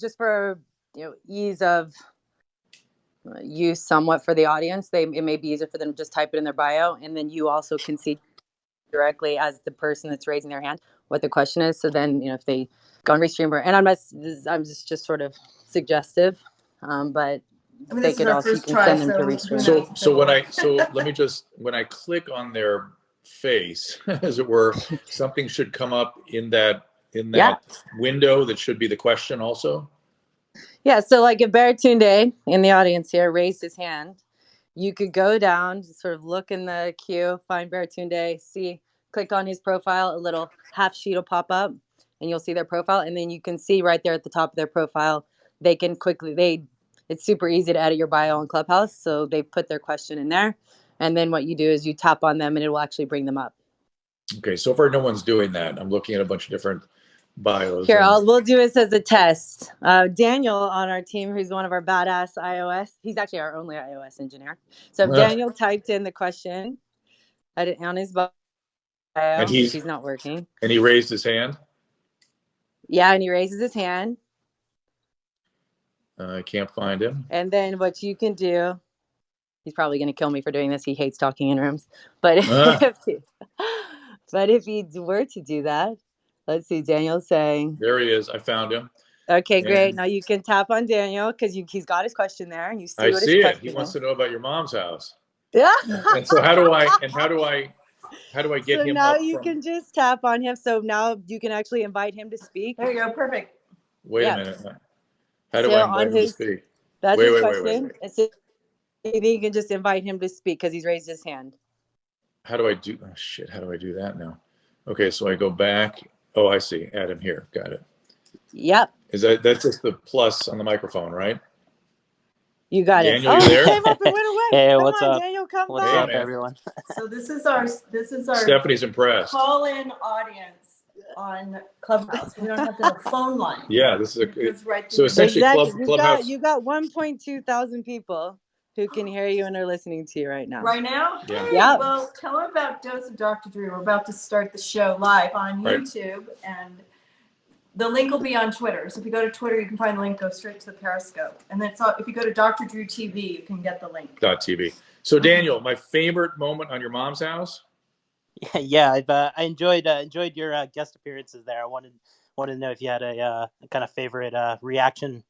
just for ease of use somewhat for the audience, it may be easier for them to just type it in their bio, and then you also can see directly as the person that's raising their hand what the question is. So then if they go on Restream, and I'm just sort of suggestive, but they could also, you can send them to Restream. So let me just, when I click on their face, as it were, something should come up in that window that should be the question also. Yeah, so like if Baratunde in the audience here raised his hand, you could go down, sort of look in the queue, find Baratunde, click on his profile, a little half sheet will pop up, and you'll see their profile, and then you can see right there at the top of their profile, they can it's super easy to edit your bio on Clubhouse, so they put their question in there, and then what you do is you tap on them, and it will actually bring them up. Okay, so far no one's doing that. I'm looking at a bunch of different bios. Here, we'll do this as a test. Daniel on our team, who's one of our badass iOS, he's actually our only iOS engineer. So if Daniel typed in the question on his bio, and he's not working. And he raised his hand? Yeah, and he raises his hand. I can't find him. And then what you can do, he's probably going to kill me for doing this. He hates talking in rooms. But if he were to do that, let's see, Daniel's saying. There he is. I found him. Okay, great. Now you can tap on Daniel because he's got his question there, and you see what his question is. He wants to know about your mom's house. Yeah. And so how do I get him? So now you can just tap on him. So now you can actually invite him to speak. There you go. Perfect. Wait a minute. How do I invite him to speak? That's his question. Wait. So you can just invite him to speak because he's raised his hand. How do I do? Oh shit! How do I do that now? Okay, so I go back. Oh, I see. Add him here. Got it. Yep. That's just the plus on the microphone, right? You got Daniel, it. You there? Came up and went away. Hey, come what's on, up? Daniel, come what's back. up, everyone? So this is our Stephanie's impressed. Call-in audience on Clubhouse. We don't have to have a phone line. Yeah, this is right. So essentially, Clubhouse. You got 1.2 thousand people who can hear you and are listening to you right now. Right now? Yeah. Hey, Yep. Well, tell them about Dose of Dr. Drew. We're about to start the show live on YouTube, and the link will be on Twitter. So if you go to Twitter, you can find the link, go straight to the Periscope. And then if you go to Dr. Drew TV, you can get the link. .tv. So Daniel, my favorite moment on your mom's house? Yeah, I enjoyed your guest appearances there. I wanted to know if you had a kind of favorite reaction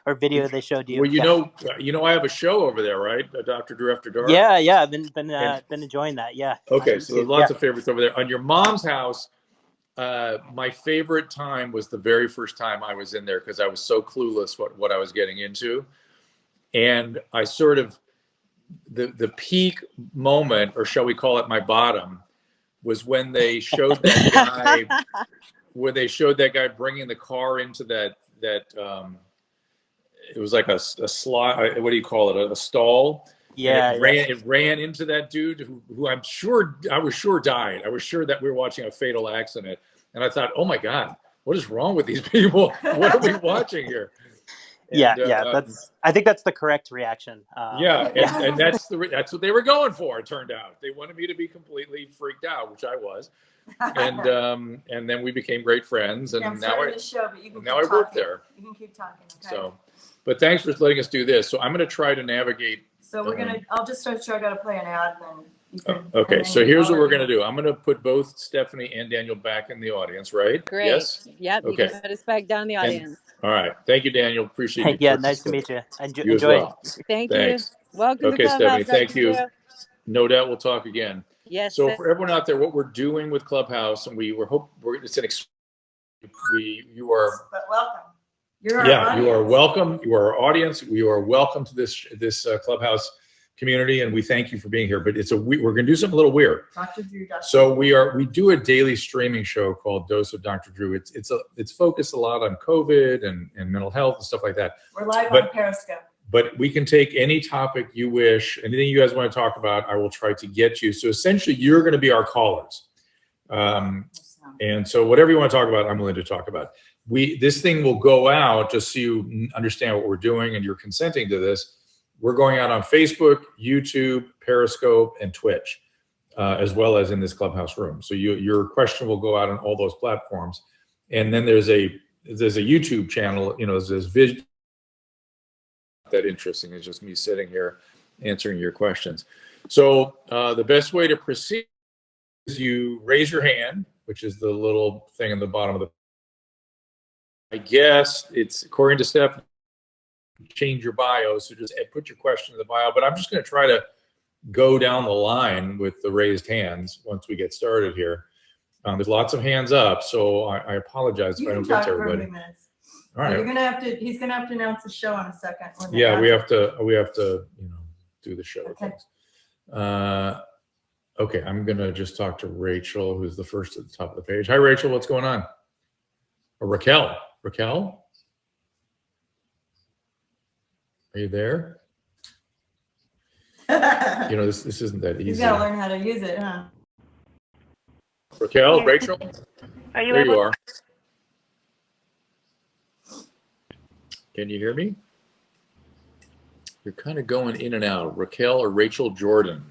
or video they showed you. Well, you know, I have a show over there, right? Dr. Drew After Dark. Yeah, I've been enjoying that. Yeah. Okay, so there's lots of favorites over there. On your mom's house, my favorite time was the very first time I was in there because I was so clueless what I was getting into, and I sort of the peak moment, or shall we call it my bottom, was when they showed that guy. Where they showed that guy bringing the car into that it was like a slot. What do you call it? A stall. Yeah. It ran into that dude who I was sure died. I was sure that we were watching a fatal accident, and I thought, oh my God, what is wrong with these people? What are we watching here? And, I think that's the correct reaction. And that's what they were going for. It turned out they wanted me to be completely freaked out, which I was. And then we became great friends, and now I work there. You can keep talking. Okay. So, but thanks for letting us do this. So I'm going to try to navigate. So I'll just start. I got to play an ad, then you can. Okay. So here's what we're going to do. I'm going to put both Stephanie and Daniel back in the audience, right? Great. Yes. Yep. Okay. You can put us back down in the audience. All right. Thank you, Daniel. Appreciate you. Yeah. Nice to meet you. You as well. Thanks. You. Welcome to Clubhouse. Stephanie. Thank you. No doubt we'll talk again. Yes. So for everyone out there, what we're doing with Clubhouse, and you are But welcome. You are welcome. You are our audience. You are welcome to this Clubhouse community, and we thank you for being here. But we're going to do something a little weird. Dr. Drew. So we do a daily streaming show called Dose of Dr. Drew. It's focused a lot on COVID and mental health and stuff like that. We're live on Periscope. But we can take any topic you wish, anything you guys want to talk about, I will try to get you. So essentially, you're going to be our callers. And so whatever you want to talk about, I'm willing to talk about. This thing will go out just so you understand what we're doing and you're consenting to this. We're going out on Facebook, YouTube, Periscope, and Twitch, as well as in this Clubhouse room. So your question will go out on all those platforms. And then there's a there's a YouTube channel, there's video. That interesting. It's just me sitting here answering your questions. So the best way to proceed is you raise your hand, which is the little thing in the bottom of the. I guess it's according to Steph. Change your bio, so just put your question in the bio. But I'm just going to try to go down the line with the raised hands once we get started here. There's lots of hands up, so I apologize if I don't get to everybody. All right. He's gonna have to announce the show in a second. Yeah, we have to do the show. Okay. Okay, I'm gonna just talk to Rachel, who's the first at the top of the page. Hi, Rachel. What's going on? Or Raquel. Raquel, are you there? This isn't that easy. You gotta learn how to use it, huh? Raquel, Rachel, Are you there able? you are. Can you hear me? You're kind of going in and out. Raquel or Rachel Jordan.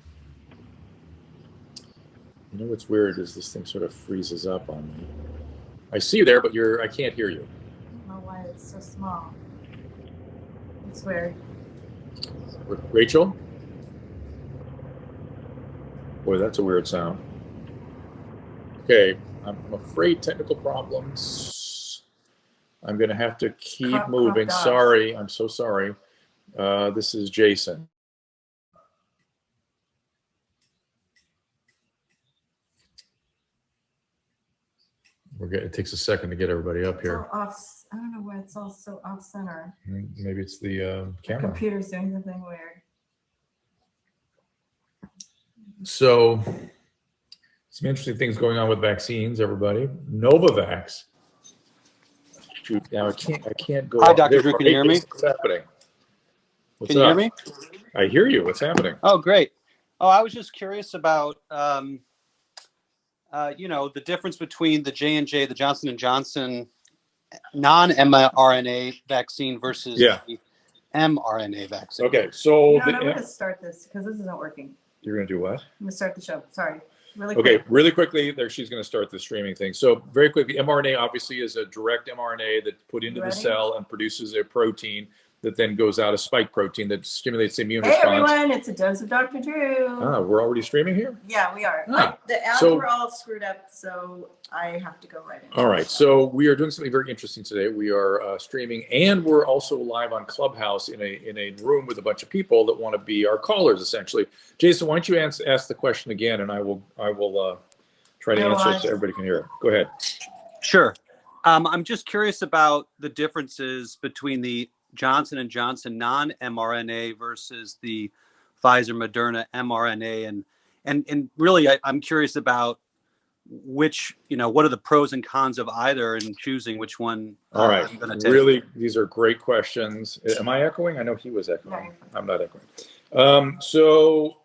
What's weird is this thing sort of freezes up on me. I see you there, but I can't hear you. I don't know why it's so small. It's weird. Rachel? Boy, that's a weird sound. Okay, I'm afraid technical problems. I'm going to have to keep moving. Sorry, I'm so sorry. This is Jason. It takes a second to get everybody up here. I don't know why it's all so off center. Maybe it's the camera. The computer's doing something weird. So, some interesting things going on with vaccines, everybody. Novavax. Shoot, now I can't go. Hi, Dr. Drew, can you hear me? What's happening? Can you hear me? I hear you. What's happening? Oh, great. Oh, I was just curious about, the difference between the J&J, the Johnson & Johnson non-mRNA vaccine versus the mRNA vaccine. Okay, so I'm going to start this because this isn't working. You're going to do what? I'm going to start the show. Sorry. Really quickly, she's going to start the streaming thing. So very quickly, mRNA obviously is a direct mRNA that's put into the cell and produces a protein that then goes out, a spike protein that stimulates the immune response. Hey everyone, it's a dose of Dr. Drew. We're already streaming here? Yeah, we are. The ads were all screwed up, so I have to go right in. All right, so we are doing something very interesting today. We are streaming, and we're also live on Clubhouse in a room with a bunch of people that want to be our callers, essentially. Jason, why don't you ask the question again, and I will try to answer it so everybody can hear it. Go ahead. Sure. I'm just curious about the differences between the Johnson & Johnson non-mRNA versus the Pfizer Moderna mRNA, and really I'm curious about which, what are the pros and cons of either and choosing which one. All right, I'm going to take. Really, these are great questions. Am I echoing? I know he was echoing. No. I'm not echoing. So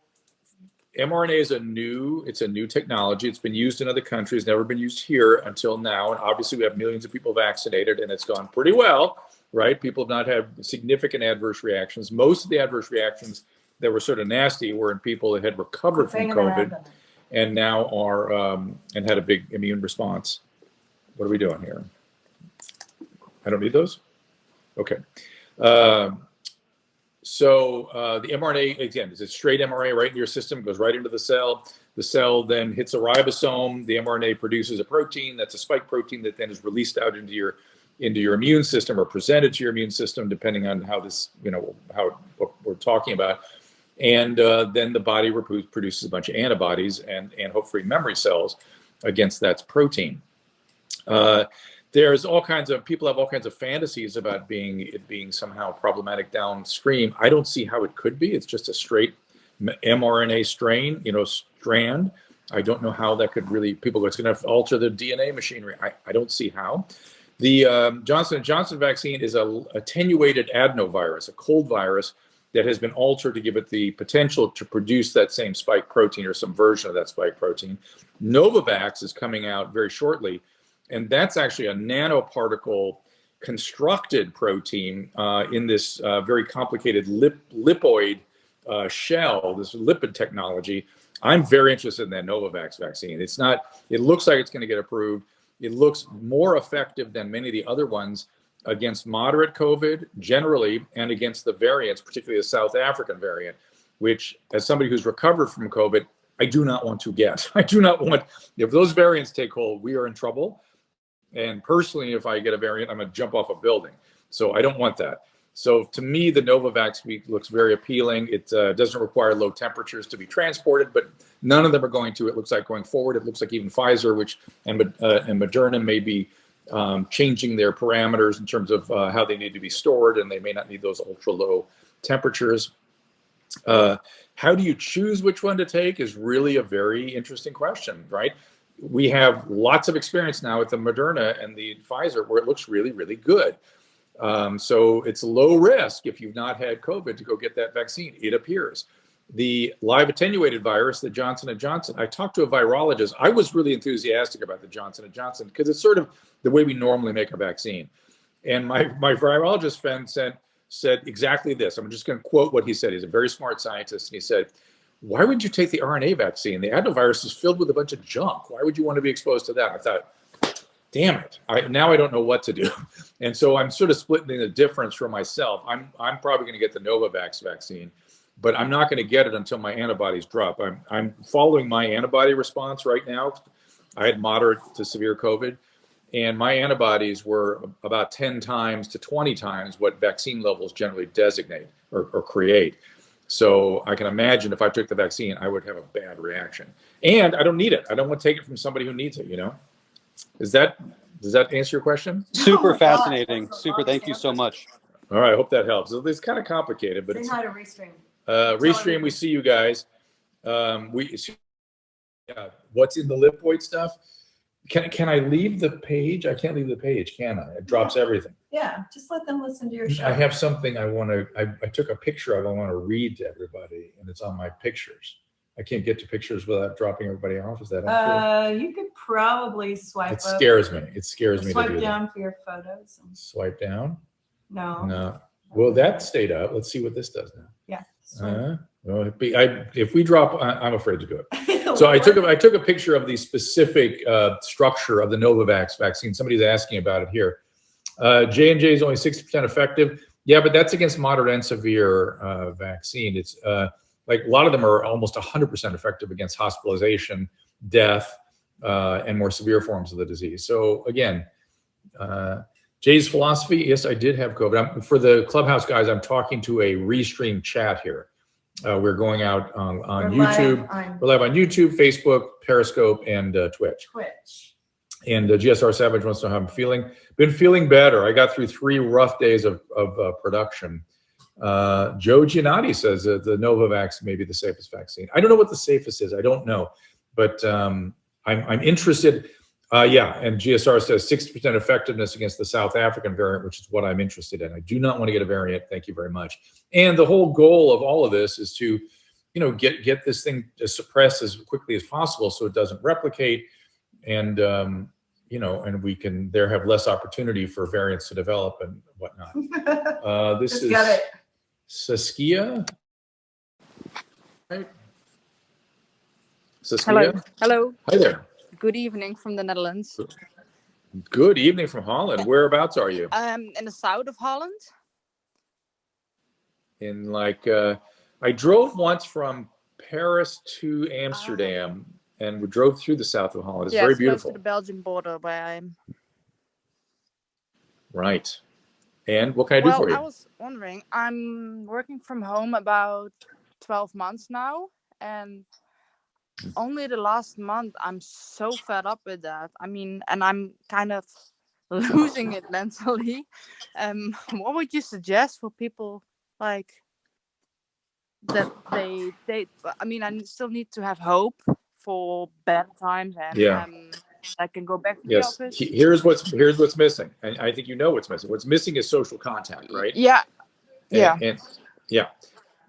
mRNA is a new technology. It's been used in other countries, never been used here until now. And obviously we have millions of people vaccinated and it's gone pretty well, right? People have not had significant adverse reactions. Most of the adverse reactions that were sort of nasty were in people that had recovered from COVID and now are, and had a big immune response. What are we doing here? I don't need those? Okay. So the mRNA, again, is a straight mRNA right in your system, goes right into the cell. The cell then hits a ribosome. The mRNA produces a protein that's a spike protein that then is released out into your immune system or presented to your immune system, depending on how this, what we're talking about. And then the body produces a bunch of antibodies and hopefully memory cells against that protein. There's all kinds of people have all kinds of fantasies about it being somehow problematic downstream. I don't see how it could be. It's just a straight mRNA strand. I don't know how that could really, people go, it's going to alter the DNA machinery. I don't see how. The Johnson & Johnson vaccine is a attenuated adenovirus, a cold virus that has been altered to give it the potential to produce that same spike protein or some version of that spike protein. Novavax is coming out very shortly. And that's actually a nanoparticle constructed protein in this very complicated lipoid shell, this lipid technology. I'm very interested in that Novavax vaccine. It looks like it's going to get approved. it looks more effective than many of the other ones against moderate COVID generally, and against the variants, particularly the South African variant, which, as somebody who's recovered from COVID, I do not want to get. I do not want, if those variants take hold, we are in trouble. And personally, if I get a variant, I'm going to jump off a building. So I don't want that. So to me, the Novavax looks very appealing. It doesn't require low temperatures to be transported, but none of them are going to. It looks like going forward, it looks like even Pfizer, and Moderna may be changing their parameters in terms of how they need to be stored, and they may not need those ultra low temperatures. How do you choose which one to take is really a very interesting question, right? We have lots of experience now with the Moderna and the Pfizer where it looks really, really good. So it's low risk if you've not had COVID to go get that vaccine, it appears. The live attenuated virus, the Johnson & Johnson, I talked to a virologist. I was really enthusiastic about the Johnson & Johnson because it's sort of the way we normally make a vaccine. And my virologist friend said exactly this. I'm just going to quote what he said. He's a very smart scientist. And he said, why would you take the RNA vaccine? The adenovirus is filled with a bunch of junk. Why would you want to be exposed to that? I thought, damn it. Now I don't know what to do. And so I'm sort of splitting the difference for myself. I'm probably going to get the Novavax vaccine, but I'm not going to get it until my antibodies drop. I'm following my antibody response right now. I had moderate to severe COVID, and my antibodies were about 10 times to 20 times what vaccine levels generally designate or create. So I can imagine if I took the vaccine, I would have a bad reaction. And I don't need it. I don't want to take it from somebody who needs it, you know? Does that answer your question? Super fascinating. Super. Thank you so much. All right. I hope that helps. It's kind of complicated, but Say hi to Restream. Restream, we see you guys. What's in the lipoid stuff? Can I leave the page? I can't leave the page, can I? It drops everything. Yeah, just let them listen to your show. I have something I want to. I took a picture of. I want to read to everybody, and it's on my pictures. I can't get to pictures without dropping everybody off. Is that unfair? You could probably swipe. It scares me. It scares me to do that. Swipe down for your photos. Swipe down? No. No. Well, that stayed up. Let's see what this does now. Yeah. Well, if we drop, I'm afraid to do it. So I took a picture of the specific structure of the Novavax vaccine. Somebody's asking about it here. J&J is only 60% effective. Yeah, but that's against moderate and severe vaccine. It's like a lot of them are almost 100% effective against hospitalization, death, and more severe forms of the disease. So again, Jay's philosophy, yes, I did have COVID. For the Clubhouse guys, I'm talking to a Restream chat here. We're going out on YouTube. We're live on YouTube, Facebook, Periscope, and Twitch. And GSR Savage wants to know how I'm feeling. Been feeling better. I got through 3 rough days of production. Joe Giannotti says that the Novavax may be the safest vaccine. I don't know what the safest is. I don't know. But I'm interested. Yeah, and GSR says 60% effectiveness against the South African variant, which is what I'm interested in. I do not want to get a variant. Thank you very much. And the whole goal of all of this is to, get this thing suppressed as quickly as possible so it doesn't replicate, and and we can have less opportunity for variants to develop and whatnot. This is Saskia. Right? Saskia? Hello. Hi there. Good evening from the Netherlands. Good evening from Holland. Whereabouts are you? In the south of Holland. In I drove once from Paris to Amsterdam, and we drove through the south of Holland. It's very beautiful. Close to the Belgian border where I am. Right. And what can I do for you? I was wondering, I'm working from home about 12 months now, and only the last month I'm so fed up with that. I mean, and I'm kind of losing it mentally. What would you suggest for people like that? I still need to have hope for better times, and I can go back to the office. Here's what's missing, and I think what's missing. What's missing is social contact, right? Yeah.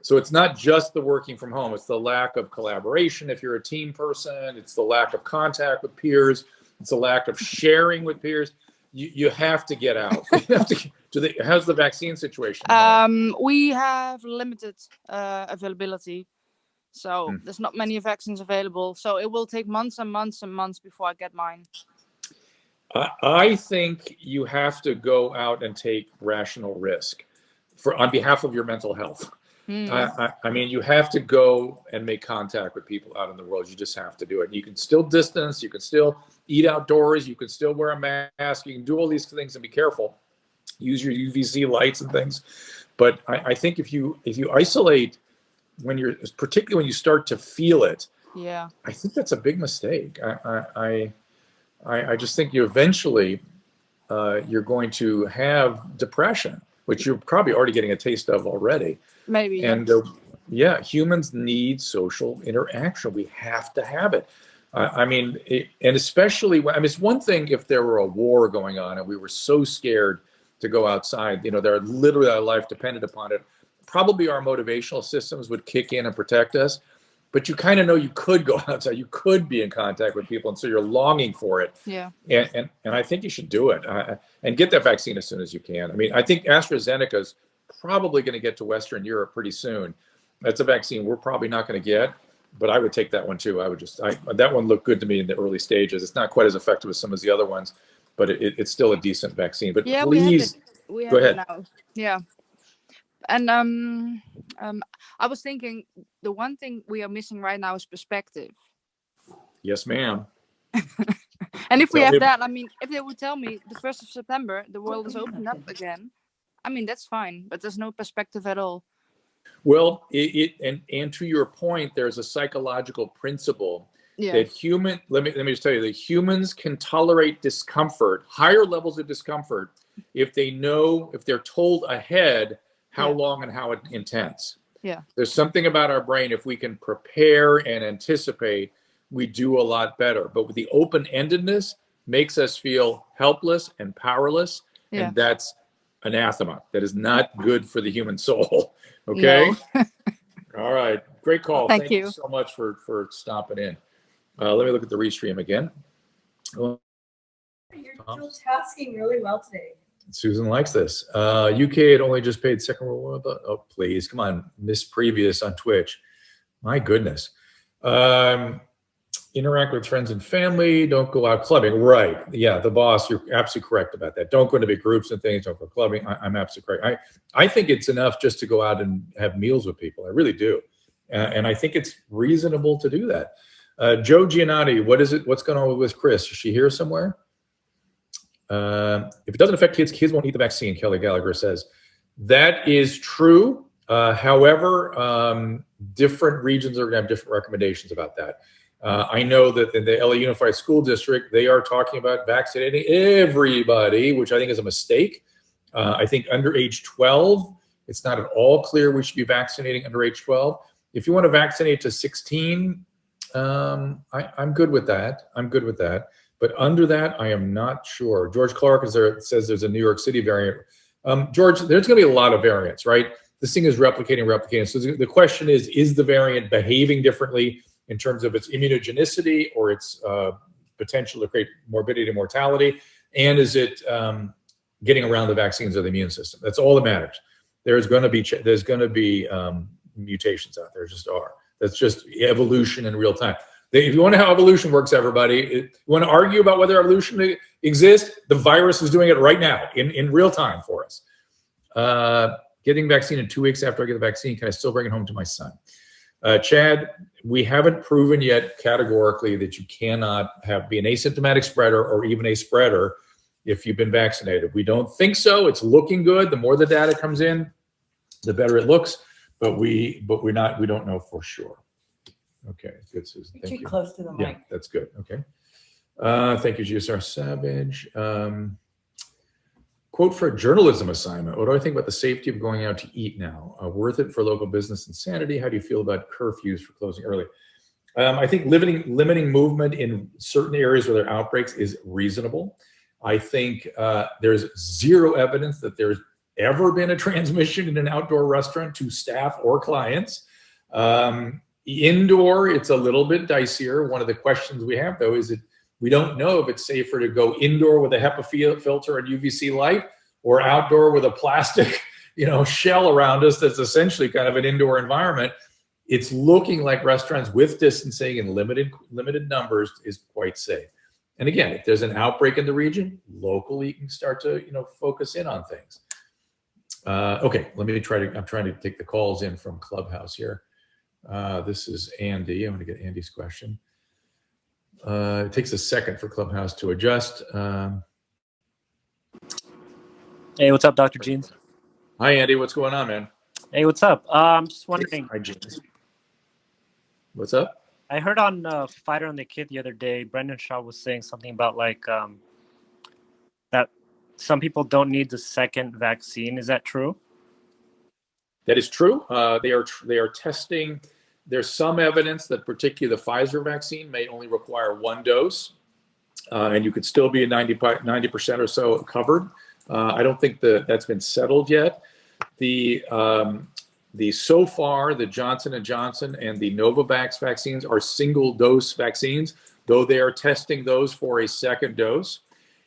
So it's not just the working from home. It's the lack of collaboration. If you're a team person, it's the lack of contact with peers. It's the lack of sharing with peers. You have to get out. How's the vaccine situation? We have limited availability. So there's not many vaccines available. So it will take months and months and months before I get mine. I think you have to go out and take rational risk on behalf of your mental health. I mean, you have to go and make contact with people out in the world. You just have to do it. You can still distance. You can still eat outdoors. You can still wear a mask. You can do all these things and be careful. Use your UVC lights and things. But I think if you isolate particularly when you start to feel it, Yeah. I think that's a big mistake. I just think you eventually you're going to have depression, which you're probably already getting a taste of already. Maybe. And humans need social interaction. We have to have it. I mean, and especially it's one thing if there were a war going on and we were so scared to go outside. There are literally our life depended upon it. Probably our motivational systems would kick in and protect us. But you kind of know you could go outside, you could be in contact with people, and so you're longing for it. Yeah. And I think you should do it and get that vaccine as soon as you can. I mean, I think AstraZeneca's probably going to get to Western Europe pretty soon. That's a vaccine we're probably not going to get, but I would take that one too. That one looked good to me in the early stages. It's not quite as effective as some of the other ones, but it's still a decent vaccine. But yeah, please, we have go ahead. it now. Yeah. And I was thinking the one thing we are missing right now is perspective. Yes, ma'am. And if we have that, I mean, if they would tell me the 1st of September, the world is opened up again, I mean, that's fine, but there's no perspective at all. Well, and to your point, there's a psychological principle that let me just tell you that humans can tolerate discomfort, higher levels of discomfort, if they're told ahead how long and how intense. Yeah. There's something about our brain, if we can prepare and anticipate, we do a lot better. But with the open-endedness makes us feel helpless and powerless. Yeah. And that's anathema. That is not good for the human soul. Okay. No. All right. Great call. Thank you so much for stopping in. Let me look at the restream again. You're tasking really well today. Susan likes this. UK had only just paid Second World War. Oh, please, come on, miss previous on Twitch. My goodness. Interact with friends and family. Don't go out clubbing. Right. Yeah, the boss, you're absolutely correct about that. Don't go into big groups and things. Don't go clubbing. I'm absolutely correct. I think it's enough just to go out and have meals with people. I really do. And I think it's reasonable to do that. Joe Giannotti, what's going on with Chris? Is she here somewhere? If it doesn't affect kids won't eat the vaccine, Kelly Gallagher says. That is true. However, different regions are going to have different recommendations about that. I know that in the LA Unified School District, they are talking about vaccinating everybody, which I think is a mistake. I think under age 12, it's not at all clear we should be vaccinating under age 12. If you want to vaccinate to 16, I'm good with that. But under that, I am not sure. George Clark says there's a New York City variant. George, there's going to be a lot of variants, right? This thing is replicating. So the question is the variant behaving differently in terms of its immunogenicity or its potential to create morbidity and mortality? And is it getting around the vaccines or the immune system? That's all that matters. There's going to be mutations out there, just are. That's just evolution in real time. If you want to know how evolution works, everybody, you want to argue about whether evolution exists, the virus is doing it right now in real time for us. Getting vaccine in 2 weeks after I get the vaccine, can I still bring it home to my son? Chad, we haven't proven yet categorically that you cannot be an asymptomatic spreader or even a spreader if you've been vaccinated. We don't think so. It's looking good. The more the data comes in, the better it looks. But we don't know for sure. Okay, good, Susan. Thank you. Too close to the mic. Yeah, that's good. Okay. Thank you, GSR Savage. Quote for a journalism assignment. What do I think about the safety of going out to eat now? Worth it for local business insanity? How do you feel about curfews for closing early? I think limiting movement in certain areas where there are outbreaks is reasonable. I think there's zero evidence that there's ever been a transmission in an outdoor restaurant to staff or clients. Indoor, it's a little bit dicier. One of the questions we have, though, is that we don't know if it's safer to go indoor with a HEPA filter and UVC light or outdoor with a plastic, shell around us that's essentially kind of an indoor environment. It's looking like restaurants with distancing and limited numbers is quite safe. And again, if there's an outbreak in the region, locally you can start to, focus in on things. Okay, I'm trying to take the calls in from Clubhouse here. This is Andy. I'm going to get Andy's question. It takes a second for Clubhouse to adjust. Hey, what's up, Dr. Jeans? Hi, Andy. What's going on, man? Hey, what's up? I'm just wondering. Hi, Jeans. What's up? I heard on Fighter and the Kid the other day, Brendan Shaw was saying something about like that some people don't need the second vaccine. Is that true? That is true. They are testing. There's some evidence that particularly the Pfizer vaccine may only require one dose, and you could still be 90% or so covered. I don't think that's been settled yet. So far, the Johnson & Johnson and the Novavax vaccines are single-dose vaccines, though they are testing those for a second dose.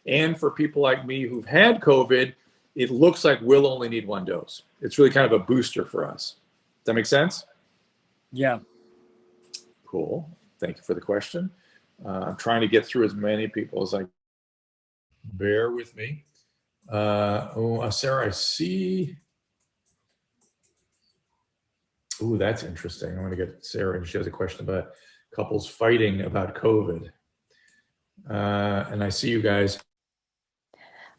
And for people like me who've had COVID, it looks like we'll only need one dose. It's really kind of a booster for us. Does that make sense? Yeah. Cool. Thank you for the question. I'm trying to get through as many people as I can. Bear with me. Sarah, I see. Ooh, that's interesting. I'm going to get Sarah, and she has a question about couples fighting about COVID. And I see you guys.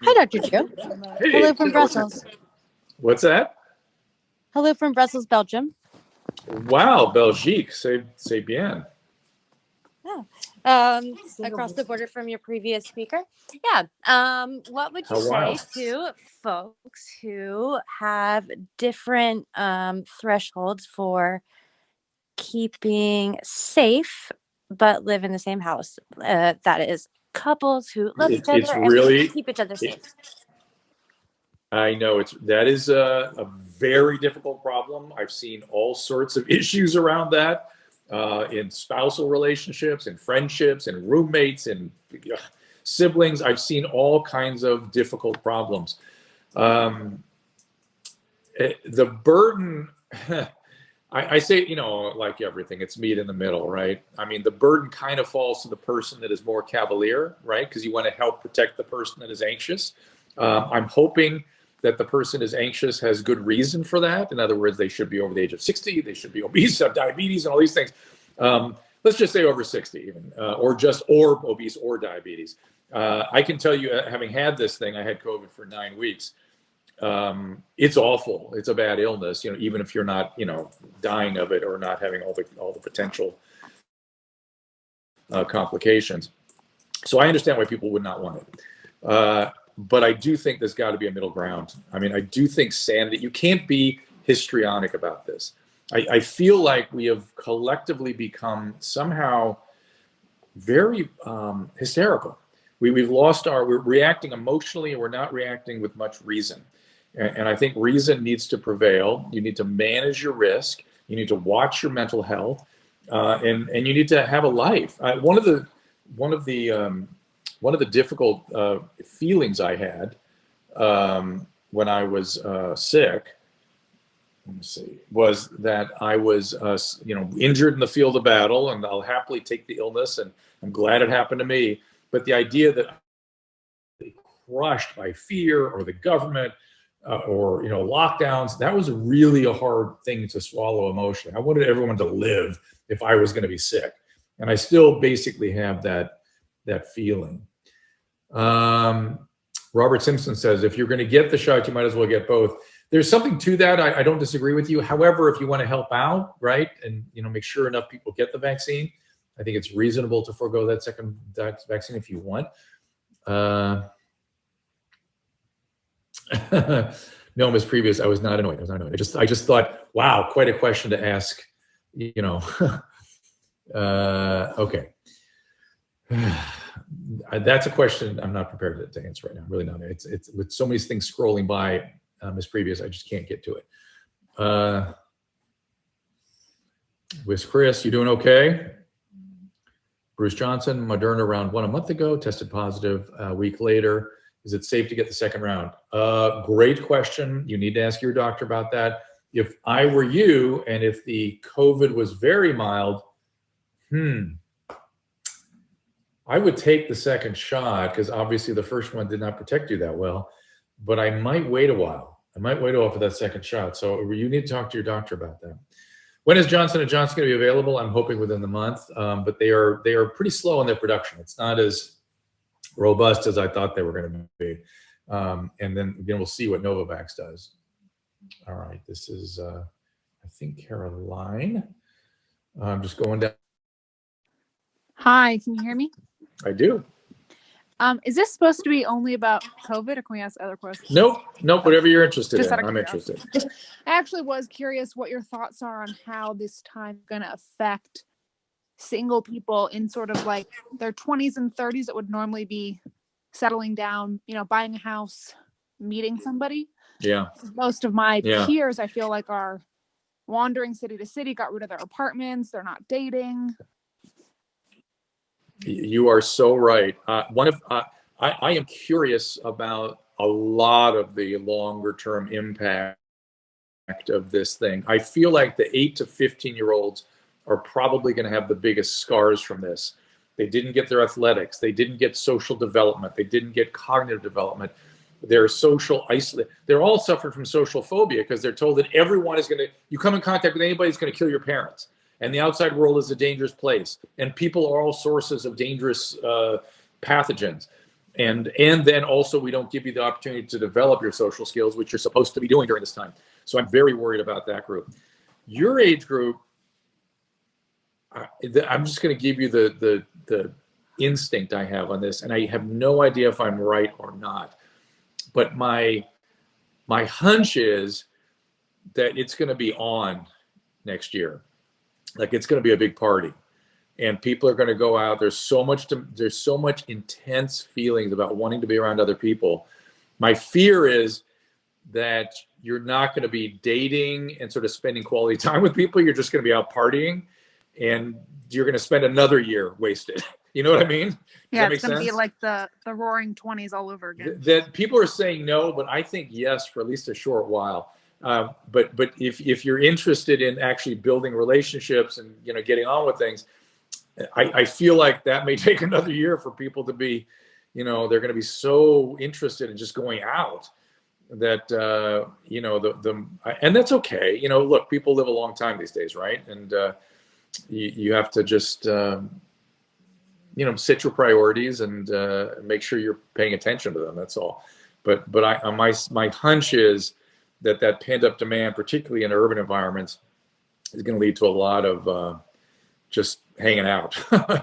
Hi, Dr. Drew. Hey. Hello from Brussels. What's that? Hello from Brussels, Belgium. Wow, Belgique, c'est bien. Yeah. Across the border from your previous speaker. Yeah. What would you say to folks who have different thresholds for keeping safe but live in the same house? That is, couples who love each other and keep each other safe. I know that is a very difficult problem. I've seen all sorts of issues around that. In spousal relationships and friendships and roommates and siblings. I've seen all kinds of difficult problems. The burden, I say, like everything, it's meat in the middle, right? I mean, the burden kind of falls to the person that is more cavalier, right? Because you want to help protect the person that is anxious. I'm hoping that the person is anxious has good reason for that. In other words, they should be over the age of 60. They should be obese, have diabetes, and all these things. Let's just say over 60 even, or obese or diabetes. I can tell you, having had this thing, I had COVID for 9 weeks. It's awful. It's a bad illness, even if you're not, dying of it or not having all the potential complications. So I understand why people would not want it. But I do think there's got to be a middle ground. I mean, I do think sanity, you can't be histrionic about this. I feel like we have collectively become somehow very hysterical. We've lost we're reacting emotionally and we're not reacting with much reason. And I think reason needs to prevail. You need to manage your risk. You need to watch your mental health, and you need to have a life. One of the difficult feelings I had when I was sick, let me see, was that I was injured in the field of battle, and I'll happily take the illness, and I'm glad it happened to me. But the idea that I'm crushed by fear or the government or lockdowns, that was really a hard thing to swallow emotionally. I wanted everyone to live if I was going to be sick, and I still basically have that feeling. Robert Simpson says, if you're going to get the shot, you might as well get both. There's something to that. I don't disagree with you. However, if you want to help out, right, and make sure enough people get the vaccine, I think it's reasonable to forego that second vaccine if you want. No, Ms. Previous, I was not annoyed. I just thought, wow, quite a question to ask. Okay. That's a question I'm not prepared to answer right now. I'm really not. It's with so many things scrolling by, Ms. Previous, I just can't get to it. With Chris, you doing okay? Bruce Johnson, Moderna round 1 a month ago, tested positive a week later. Is it safe to get the second round? Great question. You need to ask your doctor about that. If I were you, and if the COVID was very mild, I would take the second shot because obviously the first one did not protect you that well, but I might wait a while. I might wait a while for that second shot. So you need to talk to your doctor about that. When is Johnson & Johnson going to be available? I'm hoping within the month, but they are pretty slow in their production. It's not as robust as I thought they were going to be. And then again, we'll see what Novavax does. All right, this is, I think, Caroline. I'm just going down. Hi, can you hear me? I do. Is this supposed to be only about COVID, or can we ask other questions? Nope, whatever you're interested Just in, out of I'm curiosity. interested. I actually was curious what your thoughts are on how this time is going to affect single people in sort of like their 20s and 30s that would normally be settling down, buying a house, meeting somebody. Yeah. Most of my peers, I feel like, are wandering city to city, got rid of their apartments, they're not dating. You are so right. I am curious about a lot of the longer term impact of this thing. I feel like the 8 to 15-year-olds are probably going to have the biggest scars from this. They didn't get their athletics. They didn't get social development. They didn't get cognitive development. They're social isolate. They're all suffering from social phobia because they're told that everyone is going to, you come in contact with anybody who's going to kill your parents. And the outside world is a dangerous place. And people are all sources of dangerous pathogens. And then also we don't give you the opportunity to develop your social skills, which you're supposed to be doing during this time. So I'm very worried about that group. Your age group, I'm just going to give you the instinct I have on this. And I have no idea if I'm right or not. But my hunch is that it's going to be on next year. Like it's going to be a big party, and people are going to go out. There's so much intense feelings about wanting to be around other people. My fear is that you're not going to be dating and sort of spending quality time with people. You're just going to be out partying, and you're going to spend another year wasted. You know what I mean? Yeah, it's going to be like the roaring 20s all over again. That people are saying no, but I think yes for at least a short while. But if you're interested in actually building relationships and getting on with things, I feel like that may take another year for people to be, they're going to be so interested in just going out that and that's okay. Look, people live a long time these days, right? And you have to just set your priorities and make sure you're paying attention to them. That's all. But my hunch is that pent-up demand, particularly in urban environments, is going to lead to a lot of just hanging out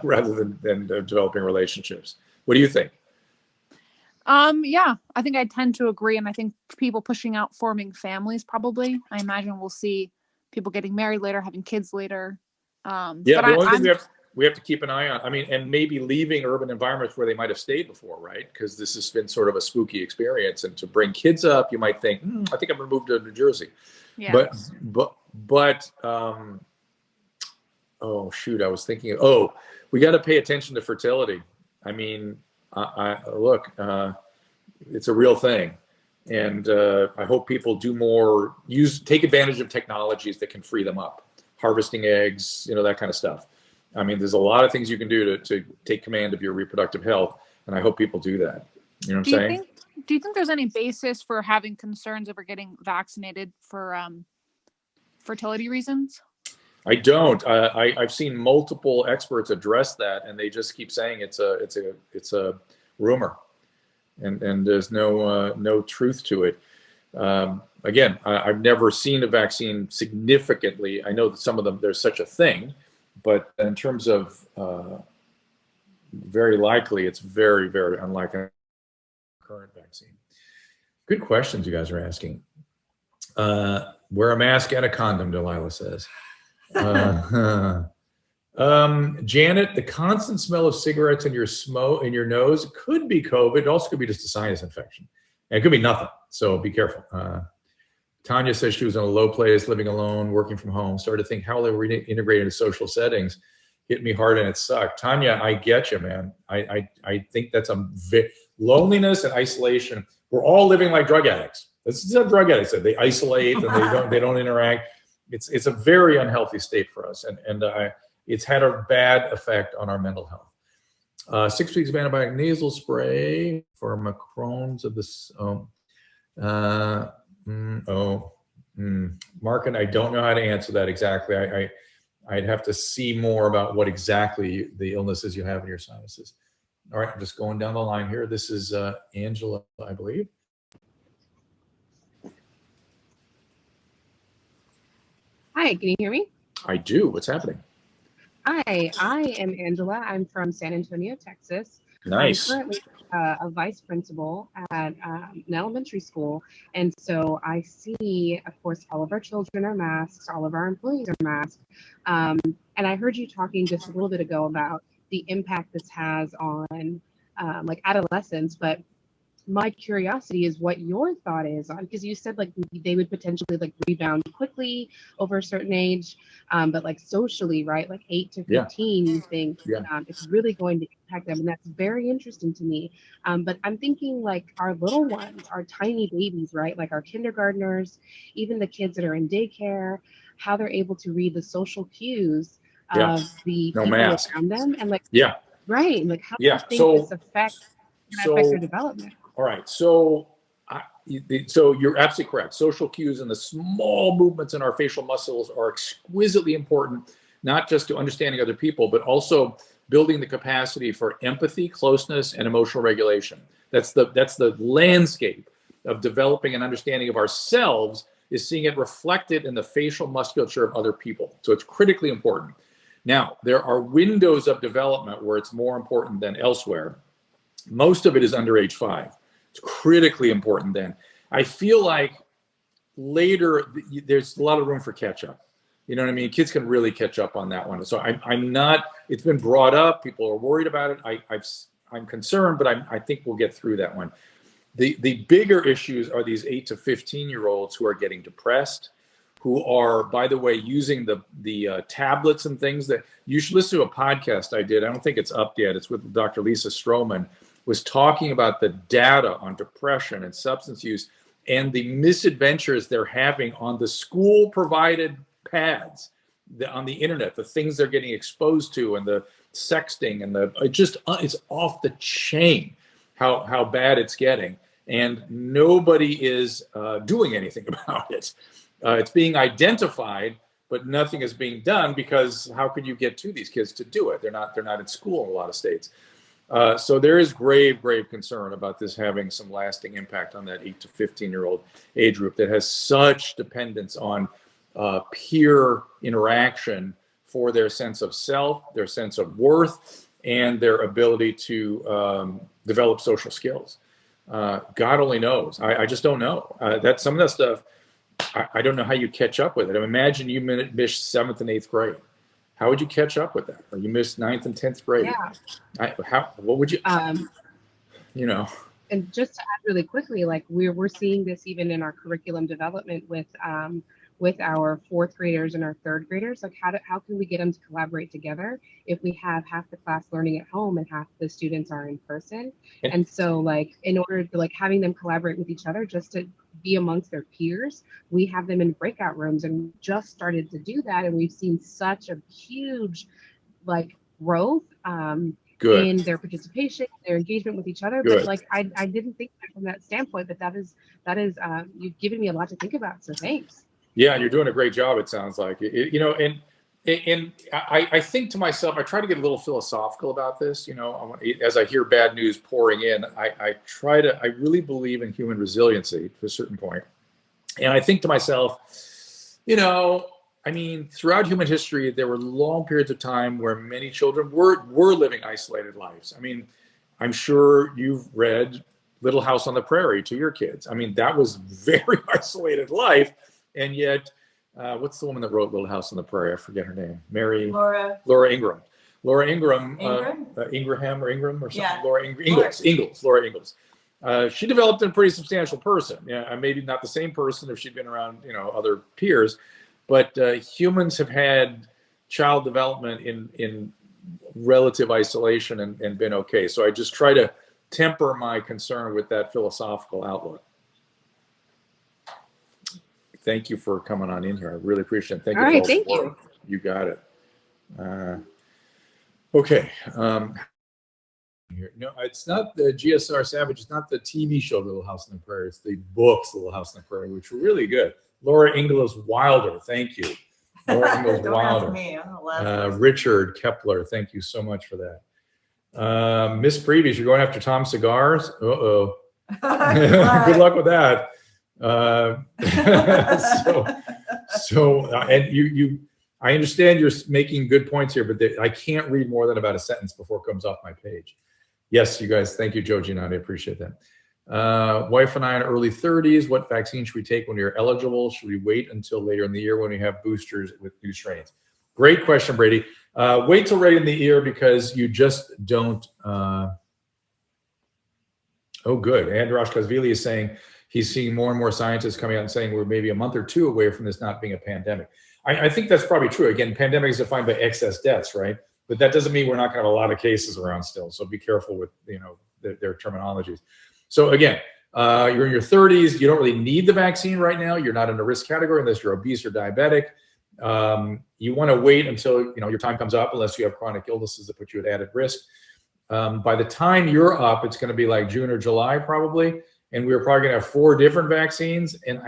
rather than developing relationships. What do you think? Yeah, I think I tend to agree. And I think people pushing out forming families, probably. I imagine we'll see people getting married later, having kids later. But the only thing we have to keep an eye on, and maybe leaving urban environments where they might have stayed before, right? Because this has been sort of a spooky experience. And to bring kids up, you might think, I think I'm going to move to New Jersey. Yeah. But oh, shoot, I was thinking, we got to pay attention to fertility. Look, it's a real thing. And I hope people do more, take advantage of technologies that can free them up. Harvesting eggs, that kind of stuff. There's a lot of things you can do to take command of your reproductive health, and I hope people do that. You know what I'm saying? Do you think there's any basis for having concerns over getting vaccinated for fertility reasons? I don't. I've seen multiple experts address that, and they just keep saying it's a rumor, and there's no truth to it. Again, I've never seen a vaccine significantly. I know that some of them, there's such a thing, but in terms of very likely, it's very, very unlike a current vaccine. Good questions you guys are asking. Wear a mask and a condom, Delilah says. Janet, the constant smell of cigarettes in your nose could be COVID. It also could be just a sinus infection. And it could be nothing. So be careful. Tanya says she was in a low place, living alone, working from home. Started to think how they were integrated into social settings. Hit me hard and it sucked. Tanya, I get you, man. I think that's loneliness and isolation. We're all living like drug addicts. This is what drug addicts say. They isolate and they don't interact. It's a very unhealthy state for us, and it's had a bad effect on our mental health. 6 weeks of antibiotic nasal spray for Macron's of this. Mark, and I don't know how to answer that exactly. I'd have to see more about what exactly the illnesses you have in your sinuses. All right, I'm just going down the line here. This is Angela, I believe. Hi, can you hear me? I do. What's happening? Hi, I am Angela. I'm from San Antonio, Texas. Nice. I'm currently a vice principal at an elementary school. And so I see, of course, all of our children are masked, all of our employees are masked. And I heard you talking just a little bit ago about the impact this has on like adolescence, but my curiosity is what your thought is on, because you said like they would potentially like rebound quickly over a certain age, but like socially, right, like 8 to 15, you think it's really going to impact them, and that's very interesting to me. But I'm thinking like our little ones, our tiny babies, right, like our kindergartners, even the kids that are in daycare, how they're able to read the social cues of the people around them, and like right, like how do you think this affects their development? All right, so you're absolutely correct. Social cues and the small movements in our facial muscles are exquisitely important, not just to understanding other people, but also building the capacity for empathy, closeness, and emotional regulation. That's the landscape of developing an understanding of ourselves, is seeing it reflected in the facial musculature of other people. So it's critically important. Now, there are windows of development where it's more important than elsewhere. Most of it is under age 5. It's critically important then. I feel like later there's a lot of room for catch up. You know what I mean? Kids can really catch up on that one. So I'm not, it's been brought up. People are worried about it. I'm concerned, but I think we'll get through that one. The bigger issues are these 8 to 15-year-olds who are getting depressed, who are, by the way, using the tablets and things. That you should listen to a podcast I did. I don't think it's up yet. It's with Dr. Lisa Stroman, was talking about the data on depression and substance use and the misadventures they're having on the school-provided pads, on the internet, the things they're getting exposed to, and the sexting, and it's off the chain how bad it's getting, and nobody is doing anything about it. It's being identified, but nothing is being done, because how could you get to these kids to do it? They're not in school in a lot of states. So there is grave concern about this having some lasting impact on that 8 to 15-year-old age group that has such dependence on peer interaction for their sense of self, their sense of worth, and their ability to develop social skills. God only knows. I just don't know. Some of that stuff, I don't know how you catch up with it. I mean, imagine you missed 7th and 8th grade. How would you catch up with that? Or you missed 9th and 10th grade? Yeah. What would you, you know? And just to add really quickly, like we're seeing this even in our curriculum development with our 4th graders and our 3rd graders. Like how can we get them to collaborate together if we have half the class learning at home and half the students are in person? And so like in order to like having them collaborate with each other just to be amongst their peers, we have them in breakout rooms, and we just started to do that, and we've seen such a huge like growth in their participation, their engagement with each other. But like I didn't think that from that standpoint, but that is you've given me a lot to think about, so thanks. Yeah, and you're doing a great job, it sounds like. You know, and I think to myself, I try to get a little philosophical about this. You know, as I hear bad news pouring in, I really believe in human resiliency to a certain point. And I think to myself, you know, I mean, throughout human history, there were long periods of time where many children were living isolated lives. I mean, I'm sure you've read Little House on the Prairie to your kids. I mean, that was very isolated life. And yet, what's the woman that wrote Little House on the Prairie? I forget her name. Laura Ingraham. Laura Ingraham. Ingraham or Ingram or something. Yeah. Laura Ingalls. She developed a pretty substantial person. Yeah, maybe not the same person if she'd been around, you know, other peers, but humans have had child development in relative isolation and been okay. So I just try to temper my concern with that philosophical outlook. Thank you for coming on in here. I really appreciate it. Thank you. You got it. Okay. here. No, it's not the GSR Savage. It's not the TV show Little House on the Prairie. It's the books Little House on the Prairie, which were really good. Laura Ingalls Wilder, thank you. Laura Ingalls Don't Wilder. ask me. I'm the last Richard Kepler, thank you so much for that. Miss Previous, you're going after Tom Cigars? Uh-oh. Good luck with that. And I understand you're making good points here, but I can't read more than about a sentence before it comes off my page. Yes, you guys, thank you, Joe Giannotti, I appreciate that. Wife and I in early 30s, what vaccine should we take when we're eligible? Should we wait until later in the year when we have boosters with new strains? Great question, Brady. Wait till right in the year because you just don't. Oh, good. Andras Kazvili is saying he's seeing more and more scientists coming out and saying we're maybe a month or two away from this not being a pandemic. I think that's probably true. Again, pandemic is defined by excess deaths, right? But that doesn't mean we're not going to have a lot of cases around still. So be careful with their terminologies. So again, you're in your 30s. You don't really need the vaccine right now. You're not in a risk category unless you're obese or diabetic. You want to wait until your time comes up, unless you have chronic illnesses that put you at added risk. By the time you're up, it's going to be like June or July probably, and we're probably going to have 4 different vaccines. And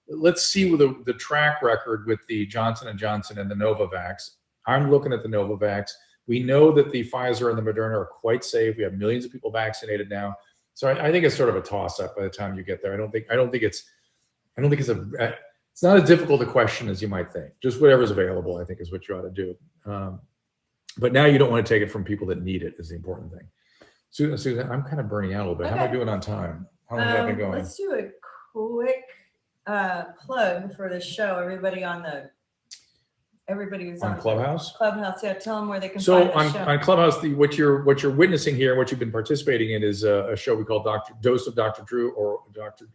let's see the track record with the Johnson & Johnson and the Novavax. I'm looking at the Novavax. We know that the Pfizer and the Moderna are quite safe. We have millions of people vaccinated now. So I think it's sort of a toss-up by the time you get there. I don't think it's not as difficult a question as you might think. Just whatever's available, I think, is what you ought to do. But now you don't want to take it from people that need it is the important thing. Susan, I'm kind of burning out a little bit. Okay. How am I doing on time? How long have I been going? Let's do a quick plug for the show. Everybody who's on Clubhouse. Clubhouse, yeah. Tell them where they can find the show. On Clubhouse, what you're witnessing here and what you've been participating in is a show we call Dose of Dr. Drew or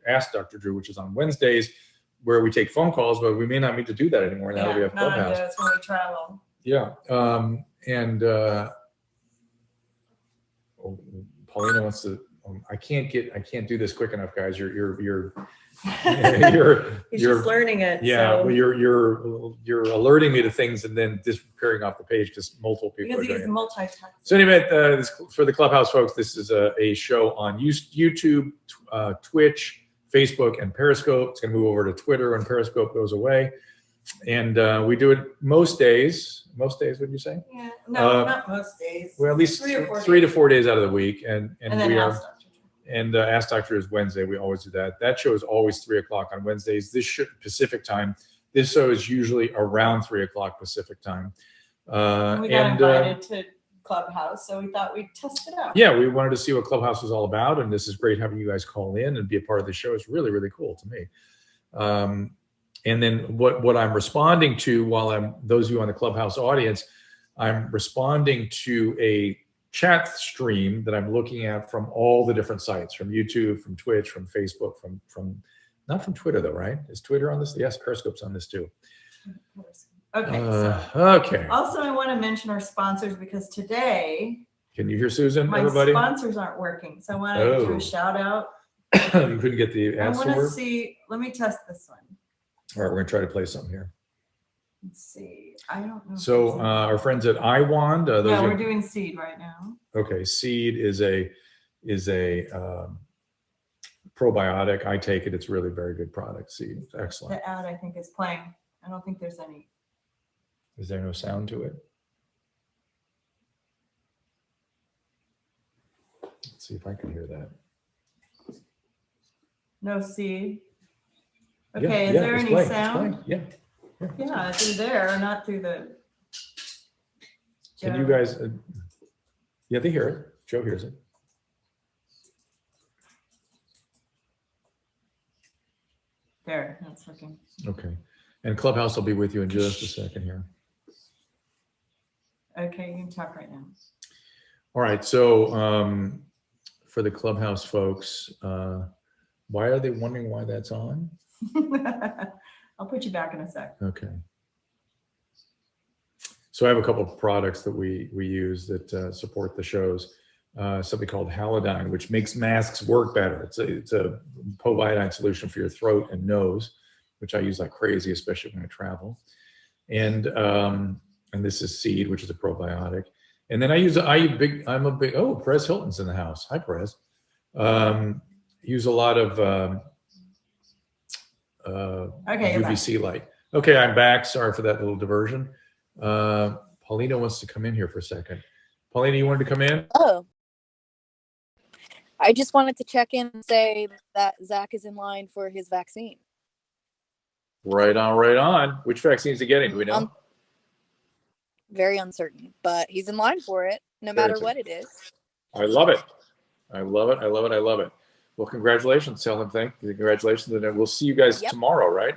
Ask Dr. Drew, which is on Wednesdays, where we take phone calls, but we may not need to do that anymore now that we have Clubhouse. That's when we travel. Yeah, Paulina wants to. I can't do this quick enough, guys. You're He's just learning it. Yeah, so. well, you're alerting me to things and then disappearing off the page because multiple people because are doing he's multitasking. So anyway, for the Clubhouse folks, this is a show on YouTube, Twitch, Facebook, and Periscope. It's going to move over to Twitter when Periscope goes away. And we do it most days. Most days, would you say? Yeah, no, not most days. Well, at least 3 to 4 days out of the week. And then we are. And Ask Dr. is Wednesday. We always do that. That show is always 3 o'clock on Wednesdays. This show, Pacific time. This show is usually around 3 o'clock Pacific time. We got invited to Clubhouse, so we thought we'd test it out. Yeah, we wanted to see what Clubhouse was all about, and this is great having you guys call in and be a part of the show. It's really, really cool to me. And then what I'm responding to while those of you on the Clubhouse audience, I'm responding to a chat stream that I'm looking at from all the different sites, from YouTube, from Twitch, from Facebook, from not from Twitter though, right? Is Twitter on this? Yes, Periscope's on this too. Okay. Okay. Also, I want to mention our sponsors because today. Can you hear Susan? My everybody? Sponsors aren't working, so I want to do a shout out. You couldn't get the ads. I want to see. Let me test this one. All right, we're gonna try to play something here. Let's see. I don't know. So our friends at iWand. We're doing Seed right now. Okay, Seed is a probiotic. I take it. It's really very good product. Seed, excellent. The ad I think is playing. I don't think there's any. Is there no sound to it? Let's see if I can hear that. No Seed. Okay, is there any sound? Yeah. Yeah, through there, not through the. Can you guys? Yeah, they hear it. Joe hears it. There, that's working. Okay, and Clubhouse will be with you in just a second here. Okay, you can talk right now. All right, so for the Clubhouse folks, why are they wondering why that's on? I'll put you back in a sec. Okay. So I have a couple of products that we use that support the shows. Something called Halodyne, which makes masks work better. It's a povidone solution for your throat and nose, which I use like crazy, especially when I travel. And this is Seed, which is a probiotic. And then I'm a big, oh, Perez Hilton's in the house. Hi, Perez. Use a lot of UVC light. Okay, I'm back. Sorry for that little diversion. Paulina wants to come in here for a second. Paulina, you wanted to come in? Oh, I just wanted to check in and say that Zach is in line for his vaccine. Right on, right on. Which vaccine is he getting? Do we know? Very uncertain, but he's in line for it, no matter what it is. I love it. I love it. I love it. I love it. Well, congratulations. Tell him congratulations. And we'll see you guys tomorrow, right?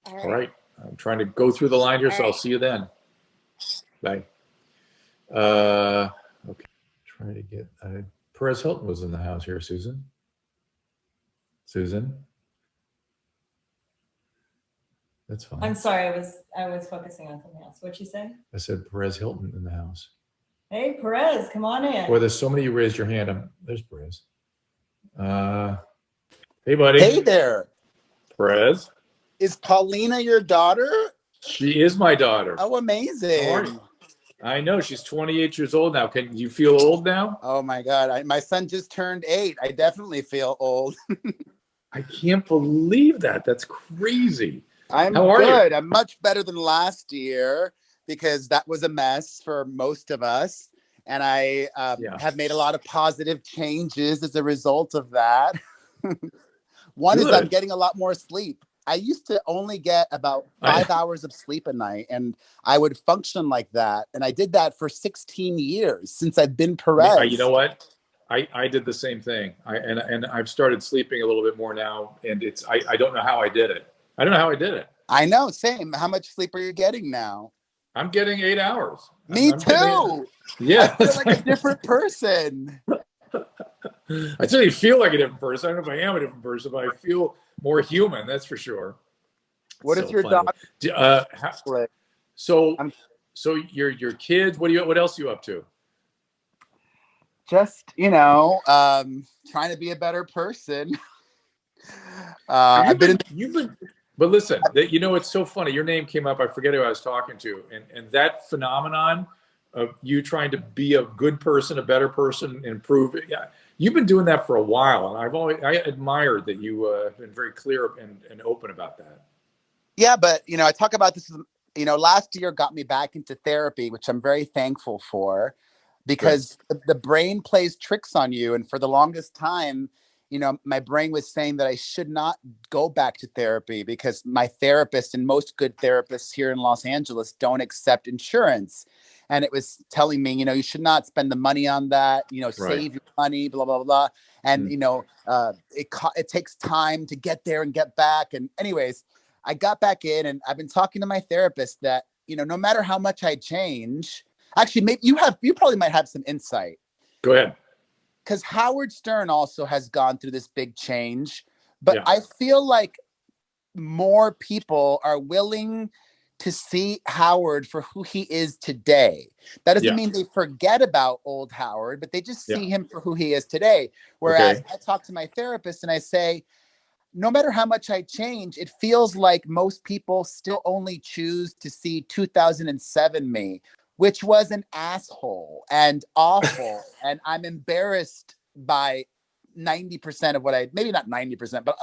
All right. I'm trying to go through the line here, so I'll see you then. Bye. Okay. Trying to get Perez Hilton was in the house here, Susan. Susan? That's fine. I'm sorry, I was focusing on something else. What'd you say? I said Perez Hilton in the house. Hey, Perez, come on in. Boy, there's so many of you raised your hand. There's Perez. Hey, buddy. Hey there. Perez. Is Paulina your daughter? She is my daughter. Oh, amazing. I know. She's 28 years old now. Can you feel old now? Oh, my God. My son just turned 8. I definitely feel old. I can't believe that. That's crazy. I'm good. I'm much better than last year because that was a mess for most of us. And I have made a lot of positive changes as a result of that. One is I'm getting a lot more sleep. I used to only get about 5 hours of sleep a night, and I would function like that. And I did that for 16 years since I've been Perez. You know what? I did the same thing. And I've started sleeping a little bit more now, and I don't know how I did it. I don't know how I did it. I know, same. How much sleep are you getting now? I'm getting 8 hours. Me too. Yeah. I feel like a different person. I certainly feel like a different person. I don't know if I am a different person, but I feel more human. That's for sure. What is your daughter? So your kids. What else are you up to? Just trying to be a better person. But listen, it's so funny. Your name came up. I forget who I was talking to, and that phenomenon of you trying to be a good person, a better person, improve. Yeah, you've been doing that for a while, and I admired that you have been very clear and open about that. Yeah, but I talk about this. Last year got me back into therapy, which I'm very thankful for, because the brain plays tricks on you, and for the longest time, my brain was saying that I should not go back to therapy because my therapist and most good therapists here in Los Angeles don't accept insurance. And it was telling me, you should not spend the money on that, save your money, blah, blah, blah. And, it takes time to get there and get back. And anyways, I got back in and I've been talking to my therapist that, no matter how much I change, actually, maybe you probably might have some insight. Go ahead. Because Howard Stern also has gone through this big change, but I feel like more people are willing to see Howard for who he is today. That doesn't mean they forget about old Howard, but they just see him for who he is today. Whereas I talk to my therapist and I say, no matter how much I change, it feels like most people still only choose to see 2007 me, which was an asshole and awful. And I'm embarrassed by 90% of what maybe not 90%, but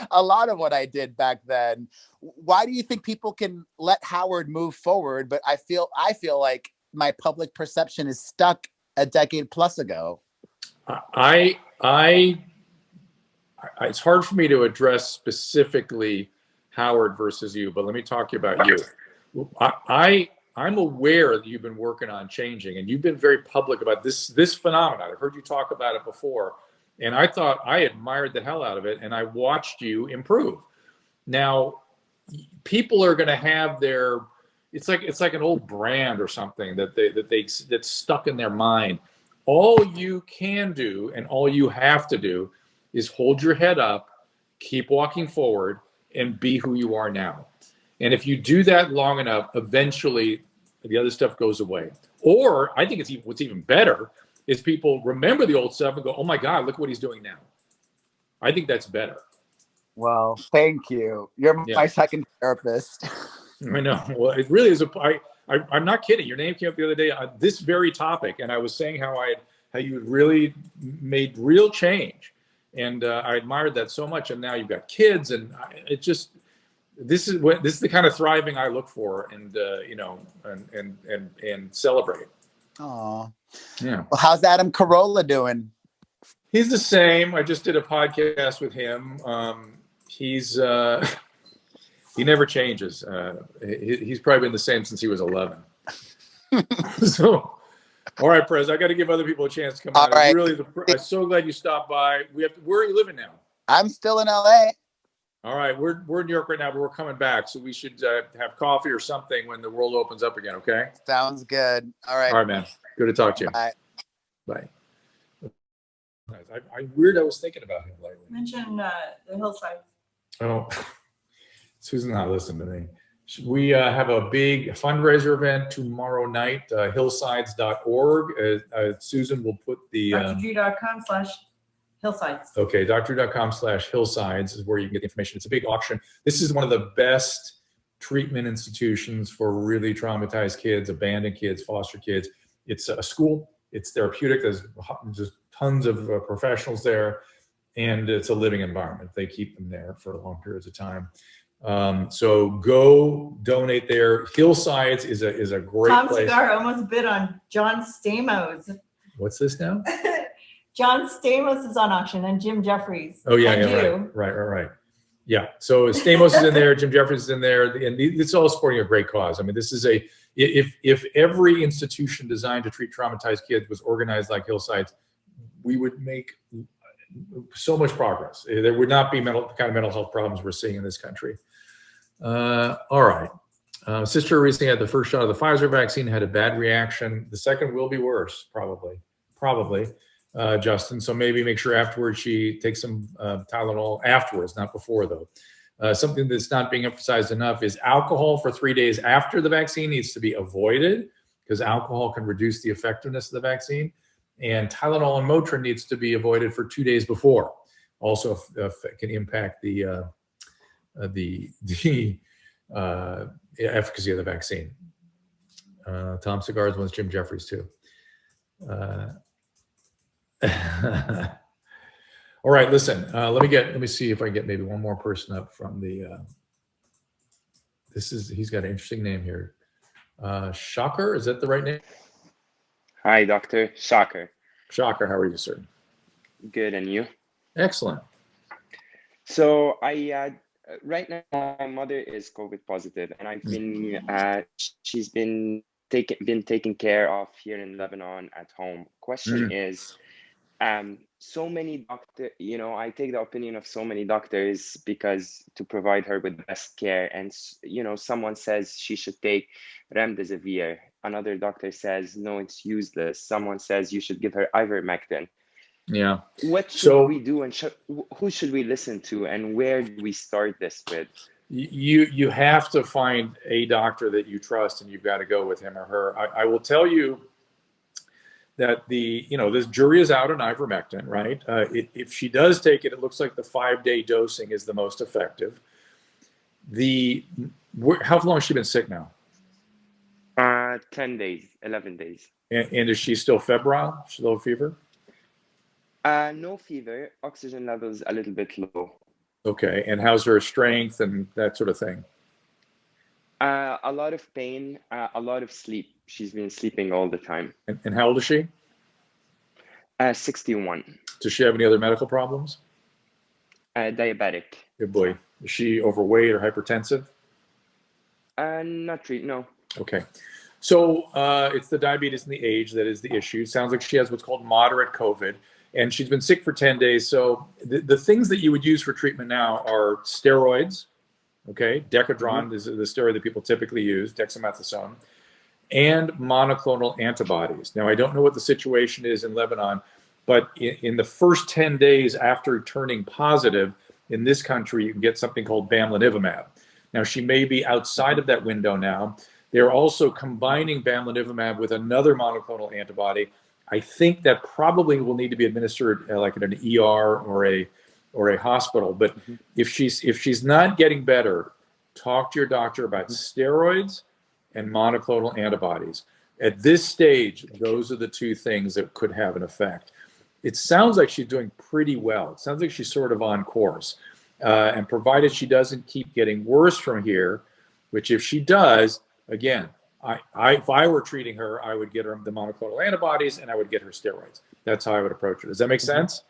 a lot of what I did back then. Why do you think people can let Howard move forward? But I feel like my public perception is stuck a decade plus ago. It's hard for me to address specifically Howard versus you, but let me talk to you about you. I'm aware that you've been working on changing, and you've been very public about this phenomenon. I've heard you talk about it before, and I thought I admired the hell out of it, and I watched you improve. Now, people are going to have it's like an old brand or something that's stuck in their mind. All you can do and all you have to do is hold your head up, keep walking forward, and be who you are now. And if you do that long enough, eventually the other stuff goes away. Or I think what's even better is people remember the old stuff and go, oh my God, look what he's doing now. I think that's better. Well, thank you. You're my second therapist. I know. Well, it really is. I'm not kidding. Your name came up the other day on this very topic, and I was saying how you had really made real change, and I admired that so much. And now you've got kids, and this is the kind of thriving I look for, and you know, and celebrate. Oh, yeah. Well, how's Adam Carolla doing? He's the same. I just did a podcast with him. He's he never changes. He's probably been the same since he was 11. So, all right, Perez, I got to give other people a chance to come All out. right. I'm so glad you stopped by. Where are you living now? I'm still in LA. All right, we're in New York right now, but we're coming back, so we should have coffee or something when the world opens up again. Okay? Sounds good. All right. All right, man. Good to talk to you. Bye. Bye. I was thinking about him lately. Mention the hillside. Oh, Susan not listening to me. We have a big fundraiser event tomorrow night, hillsides.org. Susan will put the drdrew.com/hillsides. Okay, drdrew.com/hillsides is where you can get the information. It's a big auction. This is one of the best treatment institutions for really traumatized kids, abandoned kids, foster kids. It's a school. It's therapeutic. There's just tons of professionals there, and it's a living environment. They keep them there for long periods of time. So go donate there. Hillsides is a great Tom place. Cigar almost bid on John Stamos. What's this now? John Stamos is on auction, and Jim Jeffries. Oh yeah, right. Yeah. So Stamos is in there, Jim Jeffries is in there, and it's all supporting a great cause. I mean, this is if every institution designed to treat traumatized kids was organized like Hillsides, we would make so much progress. There would not be the kind of mental health problems we're seeing in this country. All right. Sister recently had the first shot of the Pfizer vaccine, had a bad reaction. The second will be worse, probably, Justin. So maybe make sure afterwards she takes some Tylenol afterwards, not before though. Something that's not being emphasized enough is alcohol for 3 days after the vaccine needs to be avoided because alcohol can reduce the effectiveness of the vaccine. And Tylenol and Motrin needs to be avoided for 2 days before. Also can impact the efficacy of the vaccine. Tom Cigars wants Jim Jeffries too. All right, listen. Let me see if I can get maybe one more person up from the. He's got an interesting name here. Shocker, is that the right name? Hi, Dr. Shocker. Shocker, how are you, sir? Good, and you? Excellent. So right now my mother is COVID positive, and I've been she's been taken care of here in Lebanon at home. Question is, so many doctors, I take the opinion of so many doctors because to provide her with the best care, and someone says she should take remdesivir. Another doctor says, no, it's useless. Someone says you should give her ivermectin. Yeah. What should we do, and who should we listen to, and where do we start this with? You have to find a doctor that you trust, and you've got to go with him or her. I will tell you that this jury is out on ivermectin, right? If she does take it, it looks like the 5-day dosing is the most effective. How long has she been sick now? 10 days, 11 days. And is she still febrile? Still have fever? No fever. Oxygen levels a little bit low. Okay. And how's her strength and that sort of thing? A lot of pain, a lot of sleep. She's been sleeping all the time. And how old is she? 61. Does she have any other medical problems? Diabetic. Good boy. Is she overweight or hypertensive? Not really, no. Okay. So it's the diabetes and the age that is the issue. It sounds like she has what's called moderate COVID, and she's been sick for 10 days. So the things that you would use for treatment now are steroids, okay? Decadron is the steroid that people typically use, dexamethasone, and monoclonal antibodies. Now, I don't know what the situation is in Lebanon, but in the first 10 days after turning positive in this country, you can get something called bamlanivimab. Now, she may be outside of that window now. They're also combining bamlanivimab with another monoclonal antibody. I think that probably will need to be administered like in an ER or a hospital. But if she's not getting better, talk to your doctor about steroids and monoclonal antibodies. At this stage, those are the two things that could have an effect. It sounds like she's doing pretty well. It sounds like she's sort of on course. And provided she doesn't keep getting worse from here, which if she does, again, if I were treating her, I would get her the monoclonal antibodies and I would get her steroids. That's how I would approach it. Does that make sense?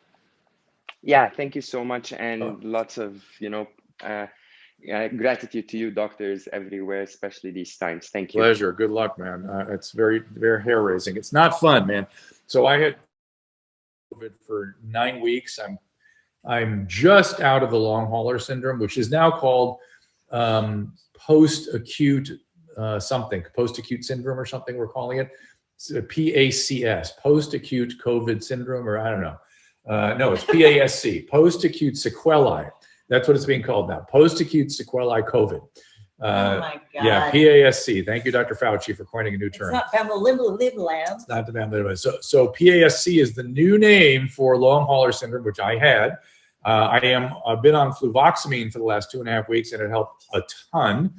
Yeah, thank you so much, and lots of gratitude to you doctors everywhere, especially these times. Thank you. Pleasure. Good luck, man. It's very, very hair raising. It's not fun, man. So I had COVID for 9 weeks. I'm just out of the long hauler syndrome, which is now called post-acute post-acute syndrome or something we're calling it. It's PACS, post-acute COVID syndrome, or I don't know. No, it's PASC, post-acute sequelae. That's what it's being called now, post-acute sequelae COVID. Oh my God. Yeah, PASC. Thank you, Dr. Fauci, for coining a new term. It's not Bambalib. It's not the Bambalib. So PASC is the new name for long hauler syndrome, which I had. I've been on fluvoxamine for the last 2.5 weeks, and it helped a ton.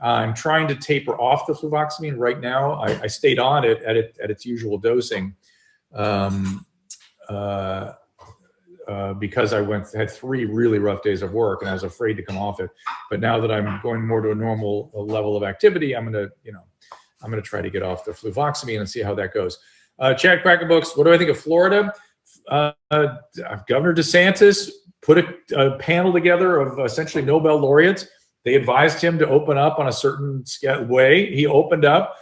I'm trying to taper off the fluvoxamine right now. I stayed on it at its usual dosing because I had 3 really rough days of work, and I was afraid to come off it. But now that I'm going more to a normal level of activity, I'm gonna try to get off the fluvoxamine and see how that goes. Chad Crackerbooks, what do I think of Florida? Governor DeSantis put a panel together of essentially Nobel laureates. They advised him to open up on a certain way. He opened up,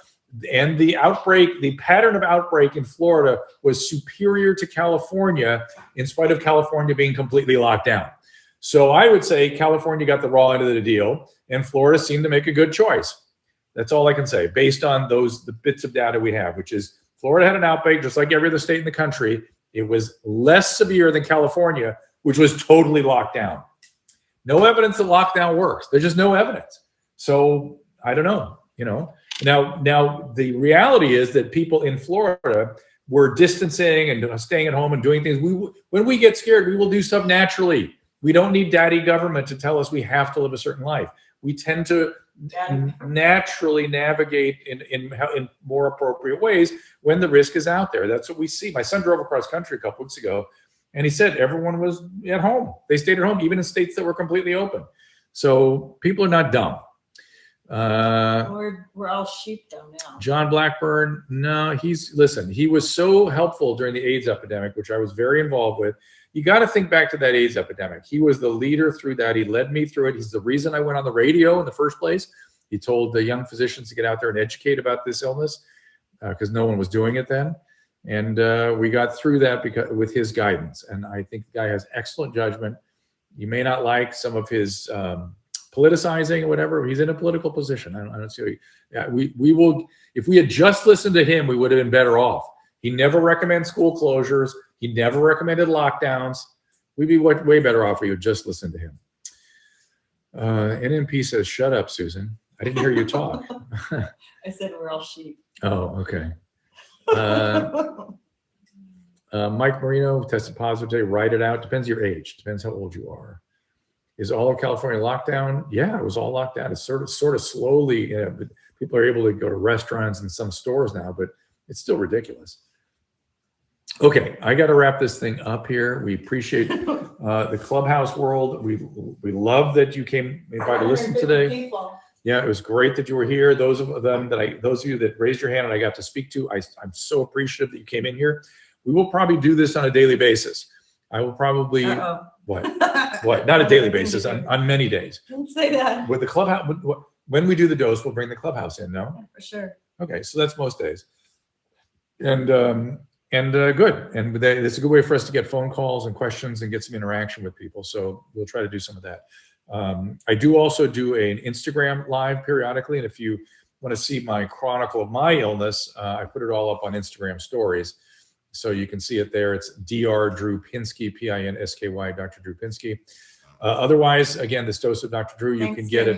and the pattern of outbreak in Florida was superior to California, in spite of California being completely locked down. So I would say California got the raw end of the deal, and Florida seemed to make a good choice. That's all I can say, based on the bits of data we have, which is Florida had an outbreak just like every other state in the country. It was less severe than California, which was totally locked down. No evidence that lockdown works. There's just no evidence. So I don't know, Now the reality is that people in Florida were distancing and staying at home and doing things. When we get scared, we will do stuff naturally. We don't need daddy government to tell us we have to live a certain life. We tend to naturally navigate in more appropriate ways when the risk is out there. That's what we see. My son drove across country a couple weeks ago, and he said everyone was at home. They stayed at home, even in states that were completely open. So people are not dumb. We're all sheep though now. John Blackburn, no, he was so helpful during the AIDS epidemic, which I was very involved with. You got to think back to that AIDS epidemic. He was the leader through that. He led me through it. He's the reason I went on the radio in the first place. He told the young physicians to get out there and educate about this illness because no one was doing it then. And we got through that with his guidance. And I think the guy has excellent judgment. You may not like some of his politicizing or whatever. He's in a political position. I don't see. We will. If we had just listened to him, we would have been better off. He never recommended school closures. He never recommended lockdowns. We'd be way better off if we would just listen to him. NMP says, "Shut up, Susan. I didn't hear you talk." I said we're all sheep. Oh, okay. Mike Marino tested positive today. Write it out. Depends your age. Depends how old you are. Is all of California locked down? Yeah, it was all locked down. It's sort of slowly. But people are able to go to restaurants and some stores now, but it's still ridiculous. Okay, I got to wrap this thing up here. We appreciate the Clubhouse world. We love that you came by to listen today. Yeah, it was great that you were here. Those of you that raised your hand and I got to speak to, I'm so appreciative that you came in here. We will probably do this on a daily basis. I will probably what? Not a daily basis, on many days. Don't say that. With the Clubhouse, when we do the dose, we'll bring the Clubhouse in. No, yeah, for sure. Okay, so that's most days, and good. And it's a good way for us to get phone calls and questions and get some interaction with people. So we'll try to do some of that. I do also do an Instagram live periodically, and if you want to see my chronicle of my illness, I put it all up on Instagram stories. So you can see it there. It's Dr. Drew Pinsky, Pinsky, Dr. Drew Pinsky. Otherwise, again, this dose of Dr. Drew, you can get at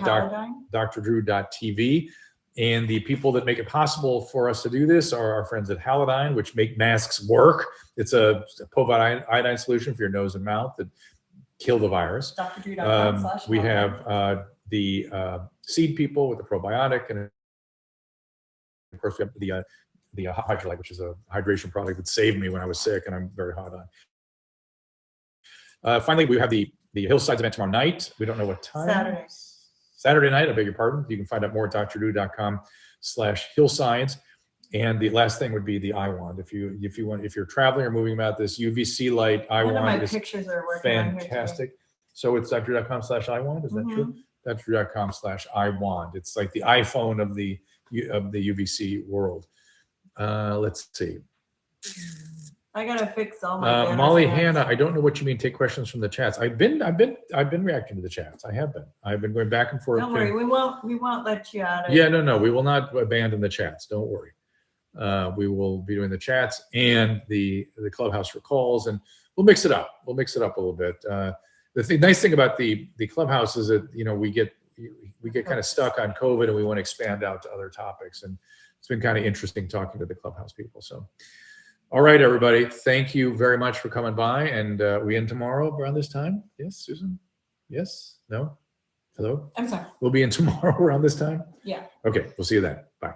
drdrew.tv. And the people that make it possible for us to do this are our friends at Halodyne, which make masks work. It's a povidone iodine solution for your nose and mouth that kill the virus. drdrew.com/Halodyne. We have the seed people with the probiotic and of course, we have the Hydrolite, which is a hydration product that saved me when I was sick, and I'm very hot on. Finally, we have the Hillsides event tomorrow night. We don't know what time. Saturday night, I beg your pardon. You can find out more at drdrew.com/hillsides. And the last thing would be the eye wand. If you're traveling or moving about, this UVC light eye wand is fantastic. So it's drdrew.com/iWand. Is that true? drdrew.com/iWand. It's like the iPhone of the UVC world. Let's see. I gotta fix all my Molly Hannah, I don't know what you mean. Take questions from the chats. I've been reacting to the chats. I've been going back and forth. Don't worry, we won't let you out. Yeah, no, we will not abandon the chats. Don't worry. We will be doing the chats and the Clubhouse for calls, and we'll mix it up. We'll mix it up a little bit. The nice thing about the Clubhouse is that we get kind of stuck on COVID, and we want to expand out to other topics. And it's been kind of interesting talking to the Clubhouse people. So. All right, everybody. Thank you very much for coming by. And we in tomorrow around this time? Yes, Susan? Yes? No? Hello? I'm sorry. We'll be in tomorrow around this time? Yeah. Okay. We'll see you then. Bye.